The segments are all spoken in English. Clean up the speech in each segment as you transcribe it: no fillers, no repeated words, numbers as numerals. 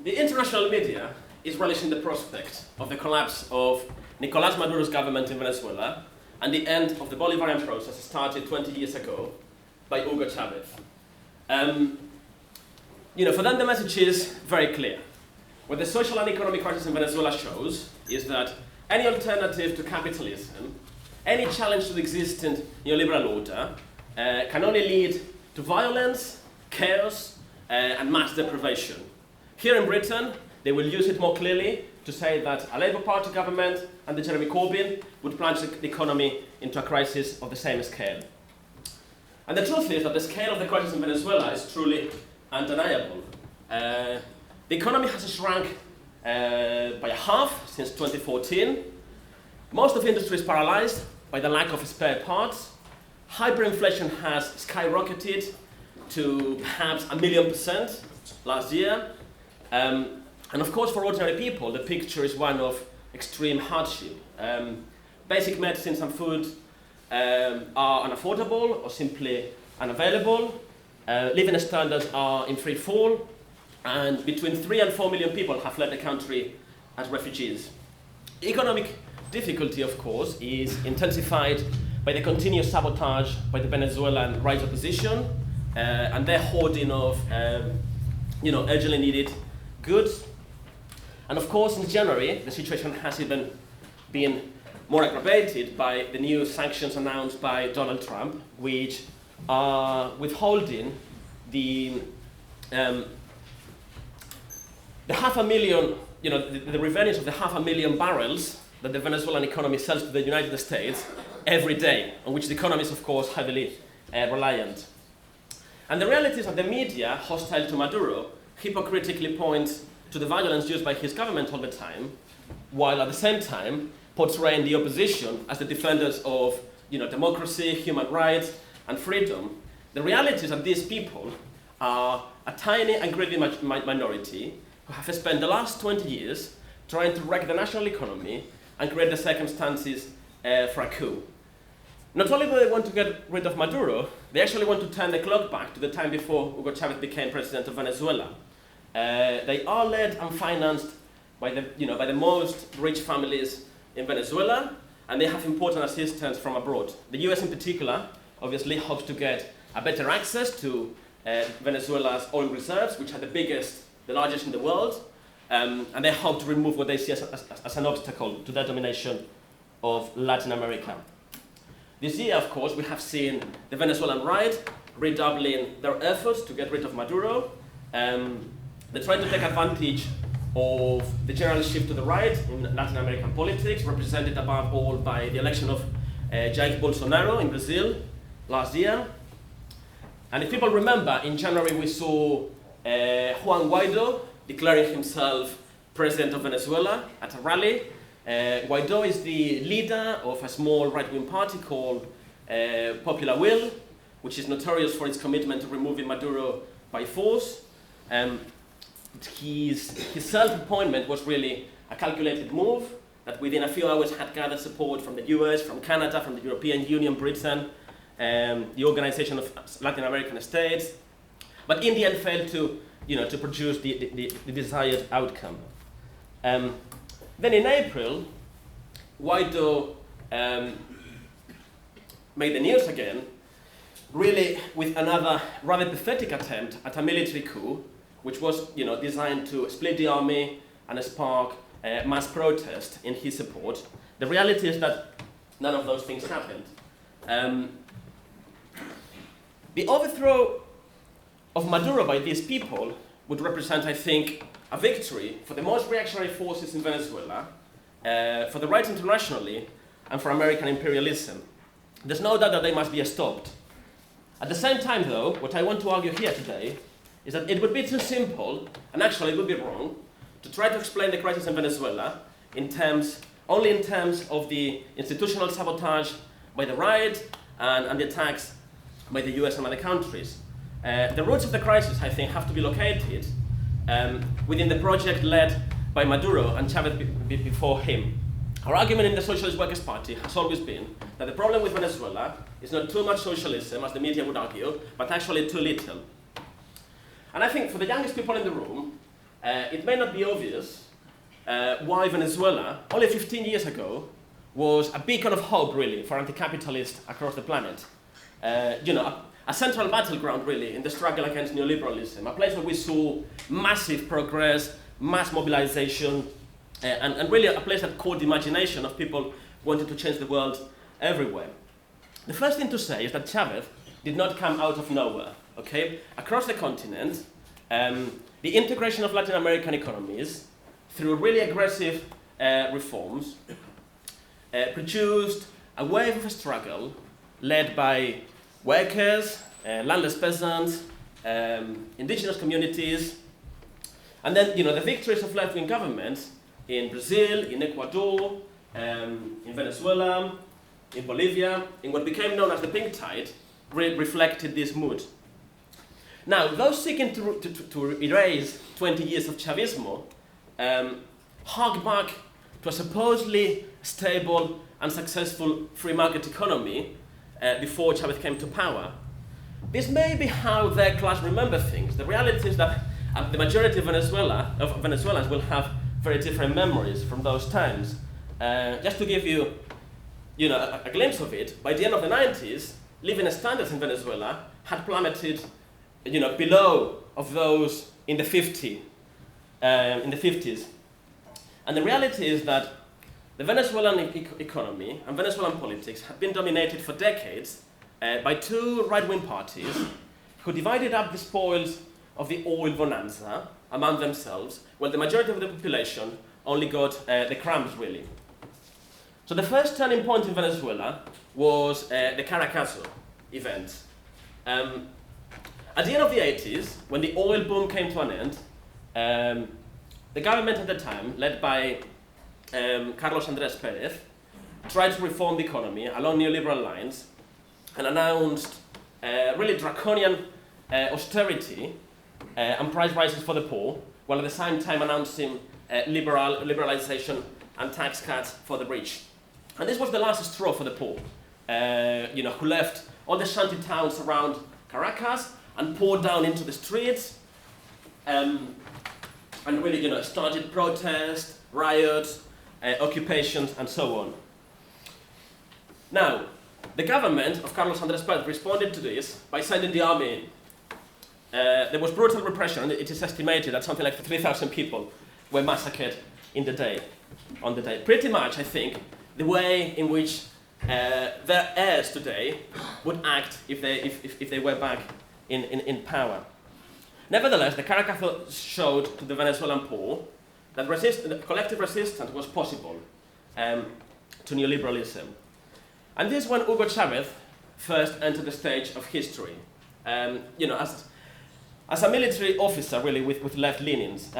The international media is relishing the prospect of the collapse of Nicolás Maduro's government in Venezuela and the end of the Bolivarian process started 20 years ago by Hugo Chavez. For them the message is very clear. What the social and economic crisis in Venezuela shows is that any alternative to capitalism, any challenge to the existing neoliberal order, can only lead to violence, chaos, and mass deprivation. Here in Britain, they will use it more clearly to say that a Labour Party government under Jeremy Corbyn would plunge the economy into a crisis of the same scale. And the truth is that the scale of the crisis in Venezuela is truly undeniable. The economy has shrunk by a half since 2014. Most of industry is paralyzed by the lack of spare parts. Hyperinflation has skyrocketed to perhaps 1,000,000% last year. And of course, for ordinary people, the picture is one of extreme hardship. Basic medicines and food are unaffordable or simply unavailable. Living standards are in free fall, and between 3 and 4 million people have fled the country as refugees. Economic difficulty, of course, is intensified by the continuous sabotage by the Venezuelan right opposition and their hoarding of urgently needed goods. And of course, in January, the situation has even been more aggravated by the new sanctions announced by Donald Trump, which are withholding the 500,000, the revenues of the 500,000 barrels that the Venezuelan economy sells to the United States every day, on which the economy is, of course, heavily reliant. And the reality is that the media, hostile to Maduro, hypocritically points to the violence used by his government all the time, while at the same time portraying the opposition as the defenders of democracy, human rights, and freedom. The reality is that these people are a tiny and greedy minority who have spent the last 20 years trying to wreck the national economy and create the circumstances for a coup. Not only do they want to get rid of Maduro, they actually want to turn the clock back to the time before Hugo Chavez became president of Venezuela. They are led and financed by the most rich families in Venezuela, and they have important assistance from abroad. The US in particular obviously hopes to get a better access to Venezuela's oil reserves, which are the largest in the world, and they hope to remove what they see as an obstacle to the domination of Latin America. This year, of course, we have seen the Venezuelan right redoubling their efforts to get rid of Maduro. They're trying to take advantage of the general shift to the right in Latin American politics, represented above all by the election of Jair Bolsonaro in Brazil last year. And if people remember, in January we saw Juan Guaido declaring himself president of Venezuela at a rally. Guaido is the leader of a small right-wing party called Popular Will, which is notorious for its commitment to removing Maduro by force. His self-appointment was really a calculated move that within a few hours had gathered support from the US, from Canada, from the European Union, Britain, the Organization of Latin American States, but in the end failed to produce the desired outcome. Then in April, Guaido made the news again, really with another rather pathetic attempt at a military coup, which was designed to split the army and spark mass protest in his support. The reality is that none of those things happened. The overthrow of Maduro by these people would represent, I think, a victory for the most reactionary forces in Venezuela, for the right internationally, and for American imperialism. There's no doubt that they must be stopped. At the same time, though, what I want to argue here today is that it would be too simple, and actually it would be wrong, to try to explain the crisis in Venezuela only in terms of the institutional sabotage by the right and the attacks by the US and other countries. The roots of the crisis, I think, have to be located within the project led by Maduro and Chavez before him. Our argument in the Socialist Workers' Party has always been that the problem with Venezuela is not too much socialism, as the media would argue, but actually too little. And I think for the youngest people in the room, it may not be obvious why Venezuela, only 15 years ago, was a beacon of hope, really, for anti-capitalists across the planet. A central battleground, really, in the struggle against neoliberalism, a place where we saw massive progress, mass mobilization, and really a place that caught the imagination of people wanting to change the world everywhere. The first thing to say is that Chavez did not come out of nowhere, okay? Across the continent, the integration of Latin American economies through really aggressive reforms produced a wave of a struggle led by workers, landless peasants, indigenous communities, and then the victories of left-wing governments in Brazil, in Ecuador, in Venezuela, in Bolivia, in what became known as the Pink Tide, reflected this mood. Now, those seeking to erase 20 years of Chavismo hark back to a supposedly stable and successful free market economy before Chavez came to power. This may be how their class remember things. The reality is that the majority of Venezuelans will have very different memories from those times. Just to give you, a glimpse of it, by the end of the 90s, living standards in Venezuela had plummeted, below of those in the 50s. And the reality is that the Venezuelan economy and Venezuelan politics have been dominated for decades by two right-wing parties who divided up the spoils of the oil bonanza among themselves, while the majority of the population only got the crumbs, really. So the first turning point in Venezuela was the Caracas event. At the end of the 80s, when the oil boom came to an end, the government at the time, led by Carlos Andres Perez, tried to reform the economy along neoliberal lines and announced really draconian austerity and price rises for the poor, while at the same time announcing liberalization and tax cuts for the rich. And this was the last straw for the poor, who left all the shanty towns around Caracas and poured down into the streets, and really, started protests, riots, occupations, and so on. Now, the government of Carlos Andres Perez responded to this by sending the army in. There was brutal repression, and it is estimated that something like 3,000 people were massacred on the day. Pretty much, I think, the way in which their heirs today would act if they were back in power. Nevertheless, the Caracas showed to the Venezuelan poor that collective resistance was possible to neoliberalism. And this is when Hugo Chavez first entered the stage of history. As a military officer, really, with left leanings.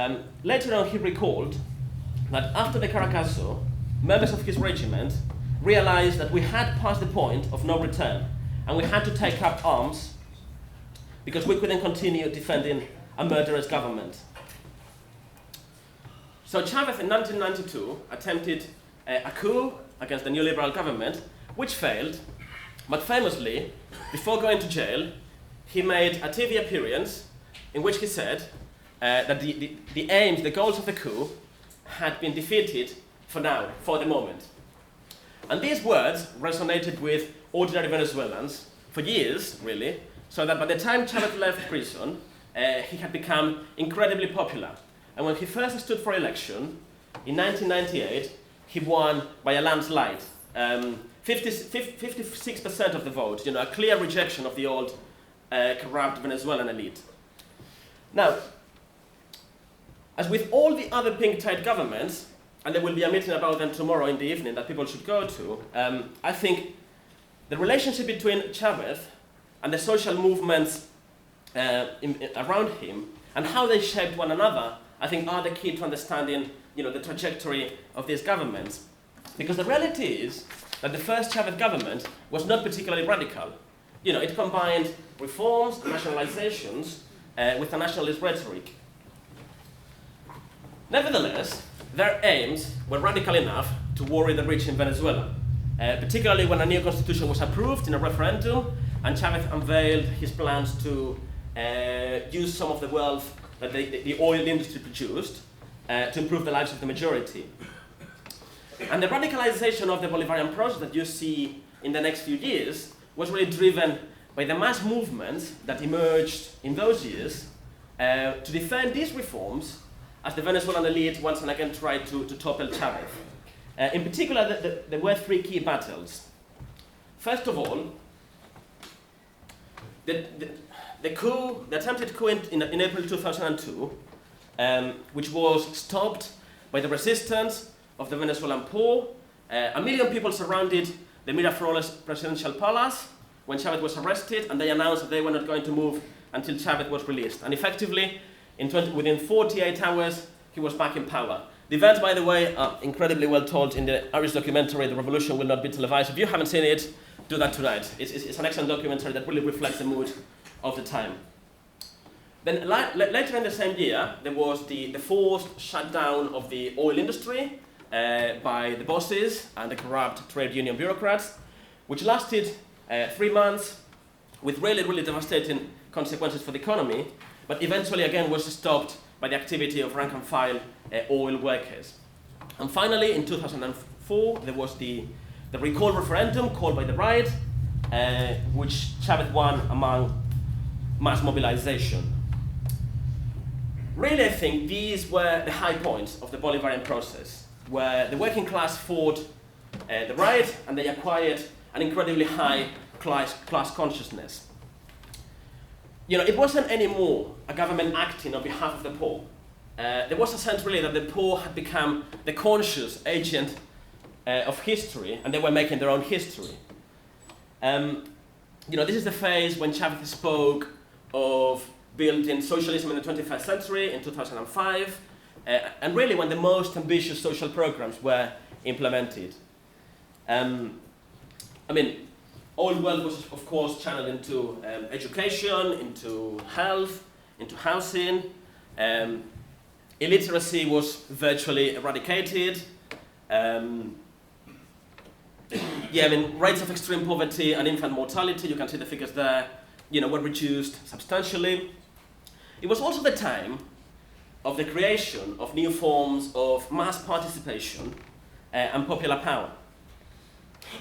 Later on, he recalled that after the Caracas, members of his regiment realized that we had passed the point of no return, and we had to take up arms because we couldn't continue defending a murderous government. So Chavez in 1992 attempted a coup against the neoliberal government, which failed, but famously, before going to jail, he made a TV appearance in which he said that the goals of the coup had been defeated for now, for the moment. And these words resonated with ordinary Venezuelans for years, really, so that by the time Chavez left prison, he had become incredibly popular. And when he first stood for election, in 1998, he won by a landslide. 56% of the vote, a clear rejection of the old corrupt Venezuelan elite. Now, as with all the other pink tide governments, and there will be a meeting about them tomorrow in the evening that people should go to, I think the relationship between Chavez and the social movements around him and how they shaped one another, I think are the key to understanding the trajectory of these governments. Because the reality is that the first Chavez government was not particularly radical. It combined reforms, nationalizations, with a nationalist rhetoric. Nevertheless, their aims were radical enough to worry the rich in Venezuela, particularly when a new constitution was approved in a referendum and Chavez unveiled his plans to use some of the wealth that the oil industry produced to improve the lives of the majority. And the radicalization of the Bolivarian process that you see in the next few years was really driven by the mass movements that emerged in those years to defend these reforms as the Venezuelan elite once and again tried to topple Chavez. In particular, there were three key battles. First of all, the attempted coup in April 2002, which was stopped by the resistance of the Venezuelan poor. 1 million people surrounded the Miraflores presidential palace when Chavez was arrested, and they announced that they were not going to move until Chavez was released. And effectively, within 48 hours, he was back in power. The events, by the way, are incredibly well told in the Irish documentary, The Revolution Will Not Be Televised. If you haven't seen it, do that tonight. It's an excellent documentary that really reflects the mood of the time. Then later in the same year, there was the forced shutdown of the oil industry by the bosses and the corrupt trade union bureaucrats, which lasted 3 months with really, really devastating consequences for the economy, but eventually again was stopped by the activity of rank and file oil workers. And finally, in 2004, there was the recall referendum called by the right, which Chavez won among mass mobilization. Really, I think these were the high points of the Bolivarian process, where the working class fought the right and they acquired an incredibly high class consciousness. It wasn't anymore a government acting on behalf of the poor. There was a sense really that the poor had become the conscious agent of history, and they were making their own history. This is the phase when Chavez spoke of building socialism in the 21st century in 2005, and really when the most ambitious social programs were implemented. All wealth was, of course, channeled into education, into health, into housing. Illiteracy was virtually eradicated. Rates of extreme poverty and infant mortality, you can see the figures there, were reduced substantially. It was also the time of the creation of new forms of mass participation and popular power.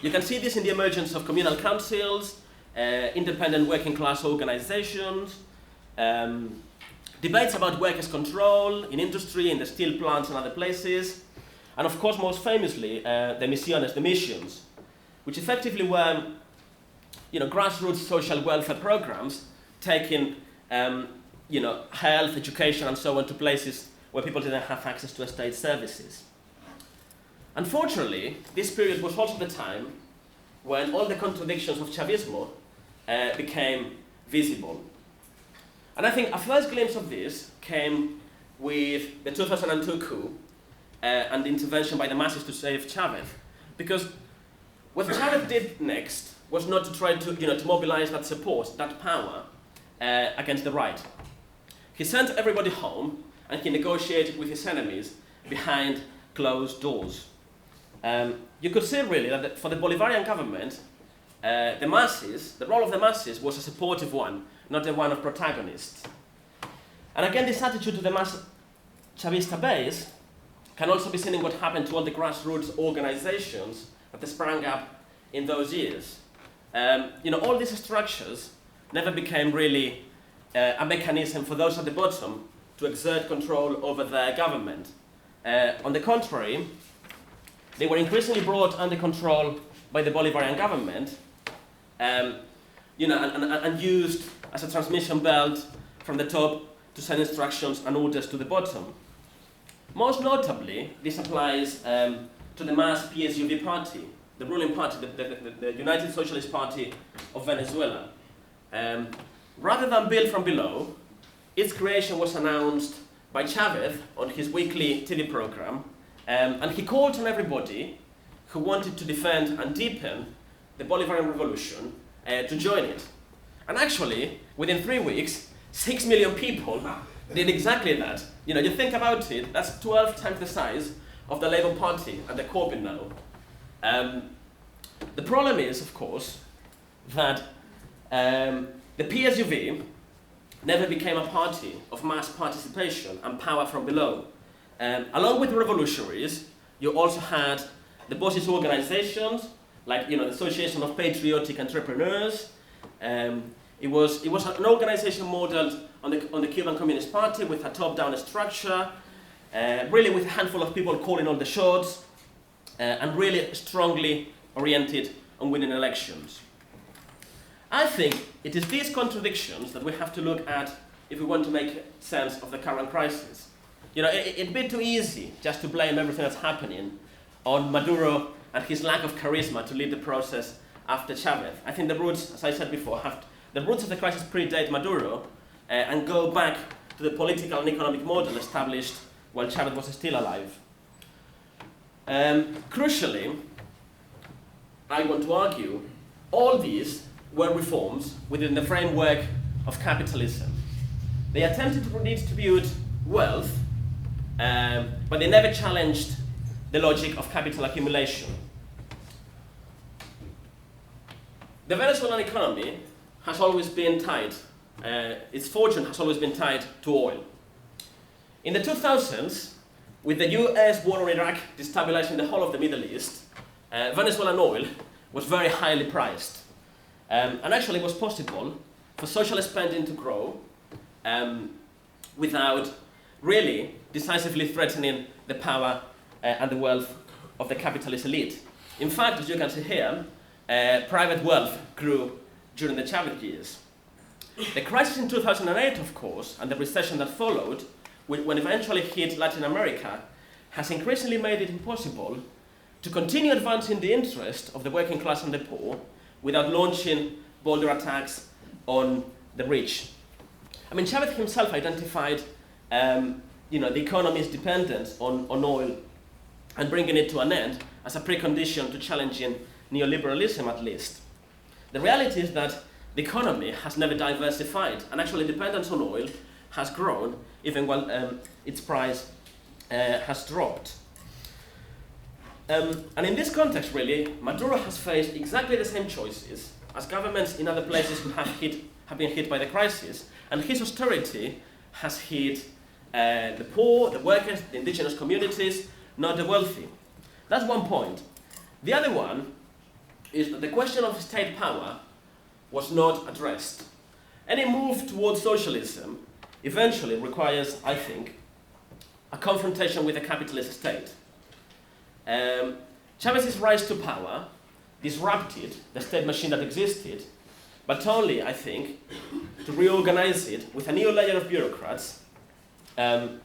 You can see this in the emergence of communal councils, independent working class organizations, debates about workers' control in industry, in the steel plants and other places, and of course, most famously, the missions, which effectively were grassroots social welfare programs taking health, education, and so on to places where people didn't have access to state services. Unfortunately, this period was also the time when all the contradictions of Chavismo became visible. And I think a first glimpse of this came with the 2002 coup and the intervention by the masses to save Chavez. Because what Chavez did next was not to try to mobilize that support, that power, against the right. He sent everybody home and he negotiated with his enemies behind closed doors. You could see really that for the Bolivarian government, the role of the masses was a supportive one, not the one of protagonists. And again, this attitude to the mass Chavista base can also be seen in what happened to all the grassroots organizations that sprang up in those years. All these structures never became really a mechanism for those at the bottom to exert control over their government. On the contrary, they were increasingly brought under control by the Bolivarian government, and used as a transmission belt from the top to send instructions and orders to the bottom. Most notably, this applies to the mass PSUU party, the ruling party, the United Socialist Party of Venezuela. Rather than build from below, its creation was announced by Chavez on his weekly TV program, and he called on everybody who wanted to defend and deepen the Bolivarian Revolution to join it. And actually, within 3 weeks, 6 million people did exactly that. You think about it, that's 12 times the size of the Labour Party and the Corbyn now. The problem is, of course, that the PSUV never became a party of mass participation and power from below. Along with the revolutionaries, you also had the bosses' organizations, like the Association of Patriotic Entrepreneurs. It was an organization modeled on the Cuban Communist Party with a top-down structure, really with a handful of people calling all the shots, and really strongly oriented on winning elections. I think it is these contradictions that we have to look at if we want to make sense of the current crisis. It'd be too easy just to blame everything that's happening on Maduro and his lack of charisma to lead the process after Chavez. I think the roots, as I said before, the roots of the crisis predate Maduro and go back to the political and economic model established while Chavez was still alive. Crucially, I want to argue, all these were reforms within the framework of capitalism. They attempted to redistribute wealth, but they never challenged the logic of capital accumulation. The Venezuelan economy has always been tied, its fortune has always been tied to oil. In the 2000s, with the US war on Iraq destabilizing the whole of the Middle East, Venezuelan oil was very highly priced. And actually it was possible for social spending to grow without really decisively threatening the power and the wealth of the capitalist elite. In fact, as you can see here, private wealth grew during the Chavez years. The crisis in 2008, of course, and the recession that followed, when eventually hit Latin America, has increasingly made it impossible to continue advancing the interest of the working class and the poor without launching bolder attacks on the rich. Chavez himself identified the economy's dependence on oil and bringing it to an end as a precondition to challenging neoliberalism, at least. The reality is that the economy has never diversified, and actually dependence on oil has grown even while its price has dropped. And in this context, really, Maduro has faced exactly the same choices as governments in other places who have been hit by the crisis, and his austerity has hit the poor, the workers, the indigenous communities, not the wealthy. That's one point. The other one is that the question of state power was not addressed. Any move towards socialism eventually requires, I think, a confrontation with the capitalist state. Chavez's rise to power disrupted the state machine that existed, but only, I think, to reorganize it with a new layer of bureaucrats who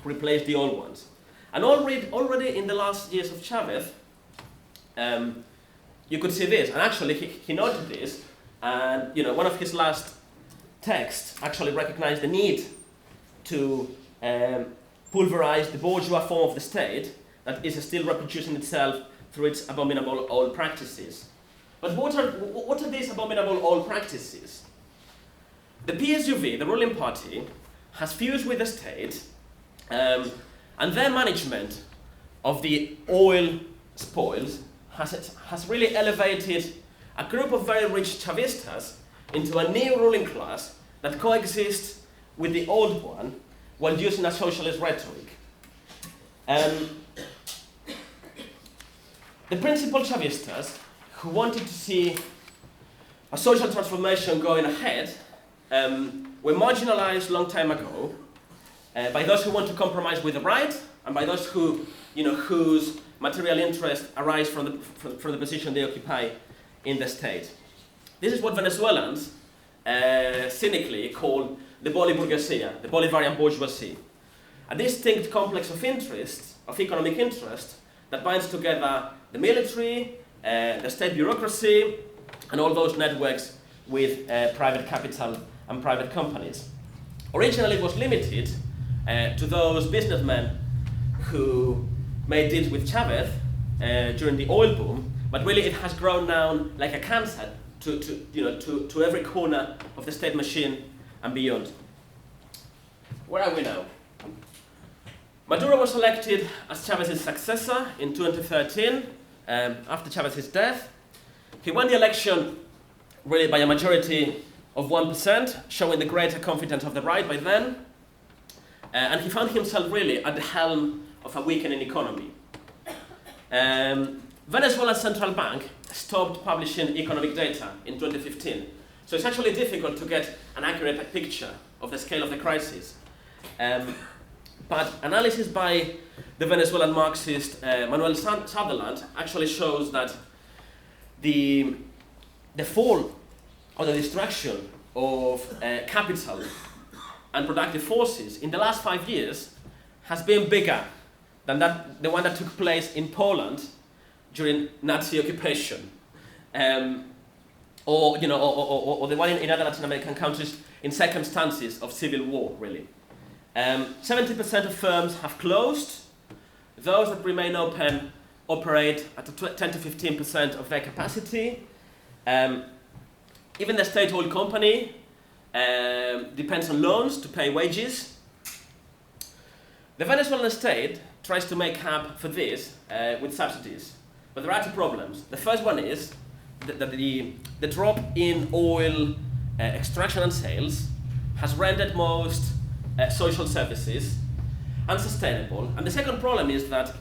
replaced the old ones. And already in the last years of Chavez, you could see this, and actually he noted this, and one of his last texts actually recognized the need to pulverize the bourgeois form of the state that is still reproducing itself through its abominable old practices. But what are these abominable old practices? The PSUV, the ruling party, has fused with the state, and their management of the oil spoils has really elevated a group of very rich Chavistas into a new ruling class that coexists with the old one while using a socialist rhetoric. The principal Chavistas, who wanted to see a social transformation going ahead, were marginalized a long time ago by those who want to compromise with the right and by those who, whose material interests arise from the position they occupy in the state. This is what Venezuelans cynically call the Bolivar Garcia, the Bolivarian bourgeoisie, a distinct complex of interests, of economic interest, that binds together the military, the state bureaucracy, and all those networks with private capital and private companies. Originally, it was limited to those businessmen who made deals with Chavez during the oil boom, but really it has grown now like a cancer to every corner of the state machine and beyond. Where are we now? Maduro was elected as Chavez's successor in 2013, after Chavez's death. He won the election really by a majority of 1%, showing the greater confidence of the right by then. And he found himself really at the helm of a weakening economy. Venezuela's central bank stopped publishing economic data in 2015. So it's actually difficult to get an accurate picture of the scale of the crisis. But analysis by the Venezuelan Marxist Manuel Sutherland actually shows that the fall or the destruction of capital and productive forces in the last 5 years has been bigger than the one that took place in Poland during Nazi occupation, or the one in other Latin American countries in circumstances of civil war, really. 70% of firms have closed. Those that remain open operate at 10 to 15% of their capacity. Even the state-owned company depends on loans to pay wages. The Venezuelan state tries to make up for this with subsidies, but there are two problems. The first one is that the drop in oil extraction and sales has rendered most social services unsustainable. And the second problem is that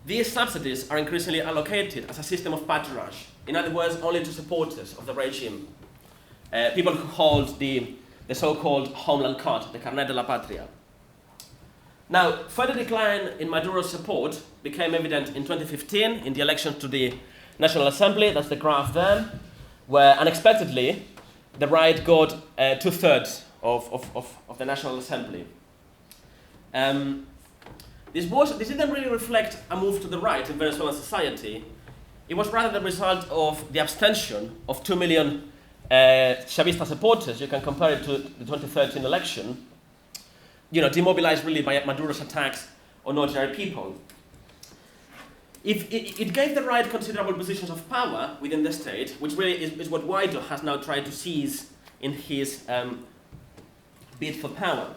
these subsidies are increasingly allocated as a system of patronage. In other words, only to supporters of the regime. People who hold the so-called homeland card, the Carnet de la Patria. Now, further decline in Maduro's support became evident in 2015 in the elections to the National Assembly, that's the graph there, where unexpectedly the right got 2/3 of the National Assembly. This didn't really reflect a move to the right in Venezuelan society. It was rather the result of the abstention of 2 million Chavista supporters. You can compare it to the 2013 election, demobilized really by Maduro's attacks on ordinary people. It gave the right considerable positions of power within the state, which really is what Guaido has now tried to seize in his bid for power.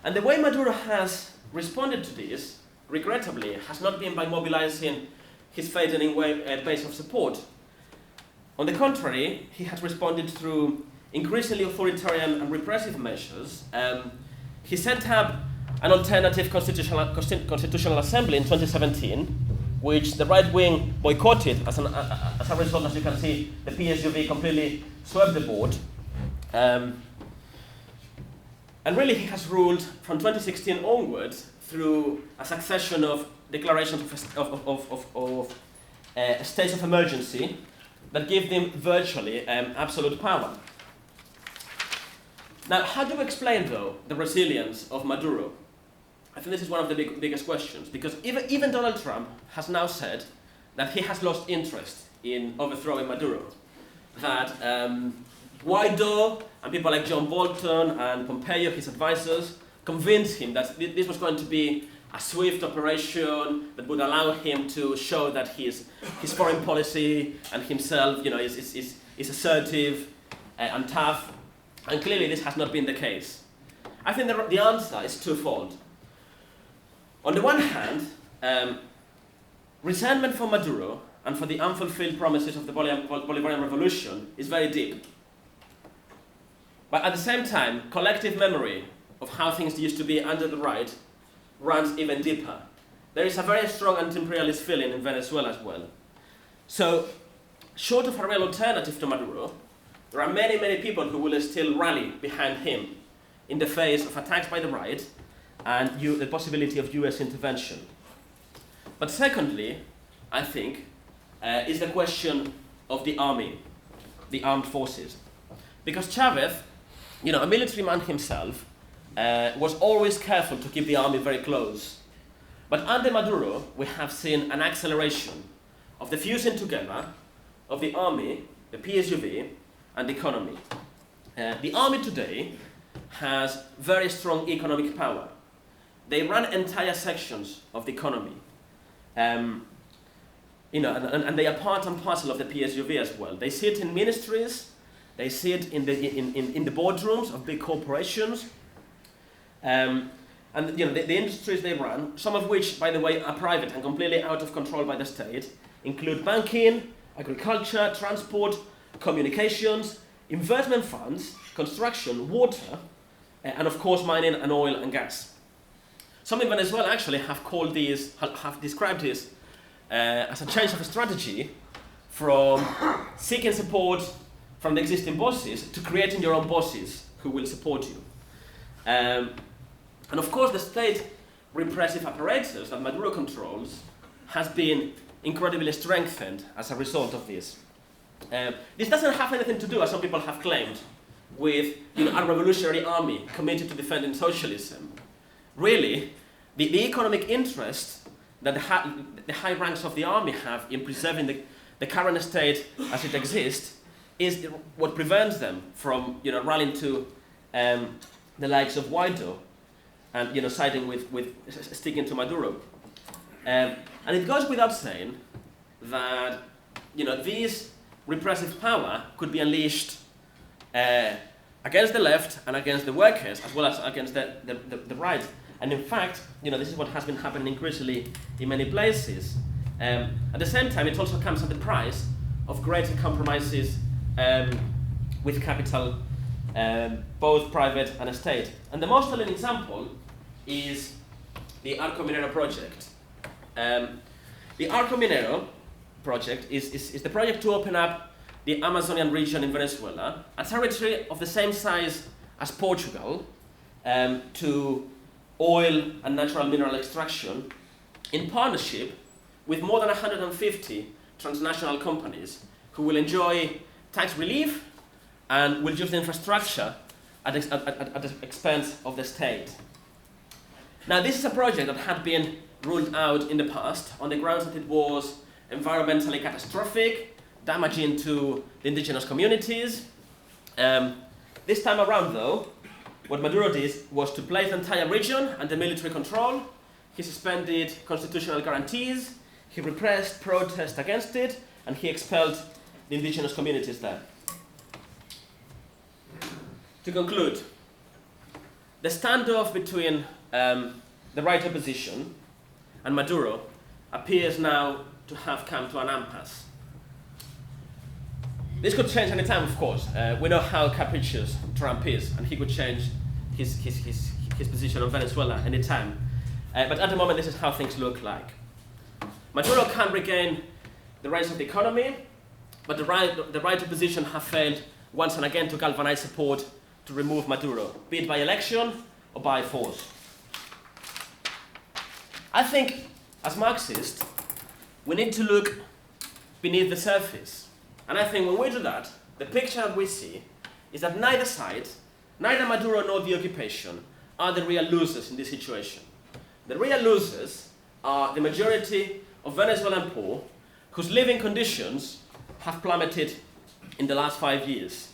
And the way Maduro has responded to this, regrettably, has not been by mobilizing his fading base of support. On the contrary, he has responded through increasingly authoritarian and repressive measures. He set up an alternative constitutional assembly in 2017, which the right wing boycotted. As a result, as you can see, the PSUV completely swept the board. And really, he has ruled from 2016 onwards through a succession of declarations of states of emergency that give them virtually absolute power. Now, how do we explain, though, the resilience of Maduro? I think this is one of the biggest questions, because even Donald Trump has now said that he has lost interest in overthrowing Maduro, that Guaido and people like John Bolton and Pompeo, his advisors, convinced him that this was going to be a swift operation that would allow him to show that his foreign policy and himself, is assertive and tough. And clearly, this has not been the case. I think the answer is twofold. On the one hand, resentment for Maduro and for the unfulfilled promises of the Bolivarian Revolution is very deep. But at the same time, collective memory of how things used to be under the right runs even deeper. There is a very strong anti-imperialist feeling in Venezuela as well. So, short of a real alternative to Maduro, there are many, many people who will still rally behind him in the face of attacks by the right and the possibility of US intervention. But secondly, I think, is the question of the army, the armed forces. Because Chavez, a military man himself, was always careful to keep the army very close. But under Maduro, we have seen an acceleration of the fusing together of the army, the PSUV, and the economy. The army today has very strong economic power. They run entire sections of the economy. And they are part and parcel of the PSUV as well. They sit in ministries, they sit in the boardrooms of big corporations, and the industries they run, some of which, by the way, are private and completely out of control by the state, include banking, agriculture, transport, communications, investment funds, construction, water, and of course mining and oil and gas. Some in Venezuela actually have described this as a change of strategy from seeking support from the existing bosses to creating your own bosses who will support you. And of course the state repressive apparatus that Maduro controls has been incredibly strengthened as a result of this. This doesn't have anything to do, as some people have claimed, with a revolutionary army committed to defending socialism. Really, the economic interest that the high ranks of the army have in preserving the current state as it exists is what prevents them from rallying to the likes of Guaido and siding with sticking to Maduro. And it goes without saying that this repressive power could be unleashed against the left and against the workers, as well as against the right. And in fact, this is what has been happening increasingly in many places. At the same time, it also comes at the price of greater compromises with capital, both private and state. And the most telling example is the Arco Minero project. The Arco Minero project is the project to open up the Amazonian region in Venezuela, a territory of the same size as Portugal, to oil and natural mineral extraction in partnership with more than 150 transnational companies who will enjoy tax relief and will use the infrastructure at the expense of the state. Now, this is a project that had been ruled out in the past on the grounds that it was environmentally catastrophic, damaging to the indigenous communities. This time around, though, what Maduro did was to place the entire region under military control. He suspended constitutional guarantees, he repressed protest against it, and he expelled the indigenous communities there. To conclude, the standoff between the right opposition and Maduro appears now to have come to an impasse. This could change any time, of course. We know how capricious Trump is, and he could change his position on Venezuela any time. But at the moment, this is how things look like. Maduro can regain the reins of the economy, but the right opposition have failed once and again to galvanize support to remove Maduro, be it by election or by force. I think, as Marxists, we need to look beneath the surface. And I think when we do that, the picture that we see is that neither side, neither Maduro nor the occupation, are the real losers in this situation. The real losers are the majority of Venezuelan poor whose living conditions have plummeted in the last 5 years.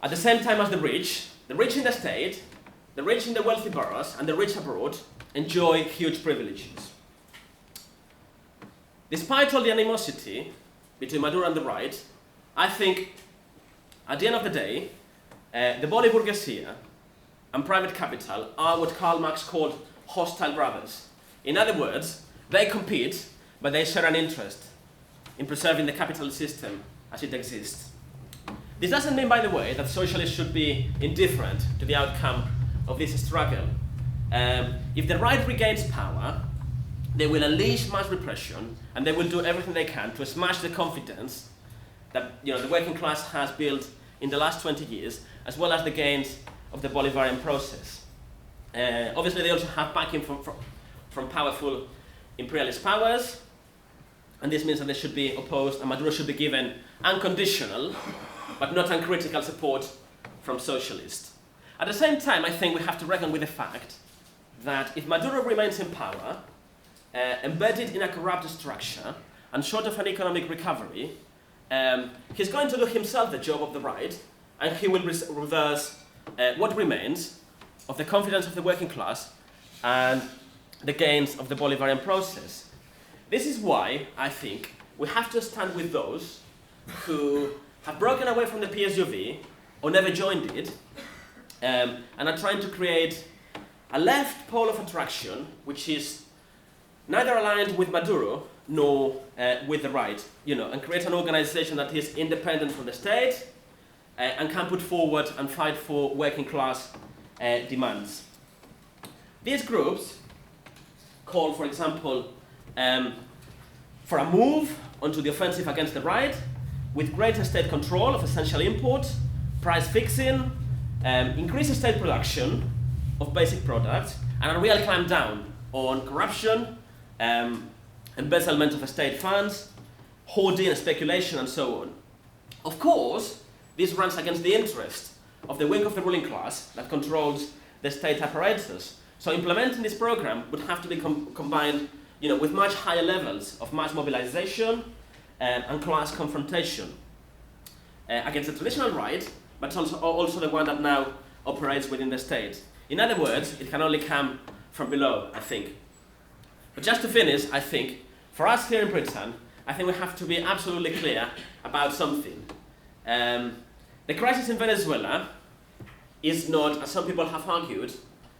At the same time as the rich in the state, the rich in the wealthy boroughs, and the rich abroad enjoy huge privileges. Despite all the animosity between Maduro and the right, I think at the end of the day, the Bolivar Garcia and private capital are what Karl Marx called hostile brothers. In other words, they compete, but they share an interest in preserving the capitalist system as it exists. This doesn't mean, by the way, that socialists should be indifferent to the outcome of this struggle. If the right regains power, they will unleash mass repression, and they will do everything they can to smash the confidence that the working class has built in the last 20 years, as well as the gains of the Bolivarian process. Obviously, they also have backing from powerful imperialist powers, and this means that they should be opposed, and Maduro should be given unconditional, but not uncritical support from socialists. At the same time, I think we have to reckon with the fact that if Maduro remains in power, embedded in a corrupt structure, and short of an economic recovery, he's going to do himself the job of the right, and he will reverse what remains of the confidence of the working class and the gains of the Bolivarian process. This is why I think we have to stand with those who have broken away from the PSUU or never joined it, and are trying to create a left pole of attraction which is neither aligned with Maduro nor with the right, and create an organization that is independent from the state and can put forward and fight for working class demands. These groups call, for example, for a move onto the offensive against the right, with greater state control of essential imports, price fixing, increased state production of basic products, and a real clamp down on corruption, embezzlement of state funds, hoarding and speculation, and so on. Of course, this runs against the interest of the wing of the ruling class that controls the state apparatus. So implementing this program would have to be combined with much higher levels of mass mobilization and class confrontation against the traditional right, but also the one that now operates within the state. In other words, it can only come from below, I think. But just to finish, I think, for us here in Britain, I think we have to be absolutely clear about something. The crisis in Venezuela is not, as some people have argued,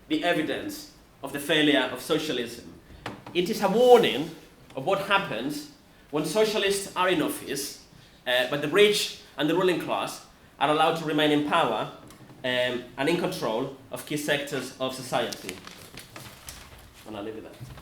the evidence of the failure of socialism. It is a warning of what happens when socialists are in office, but the rich and the ruling class are allowed to remain in power and in control of key sectors of society. And I'll leave it there.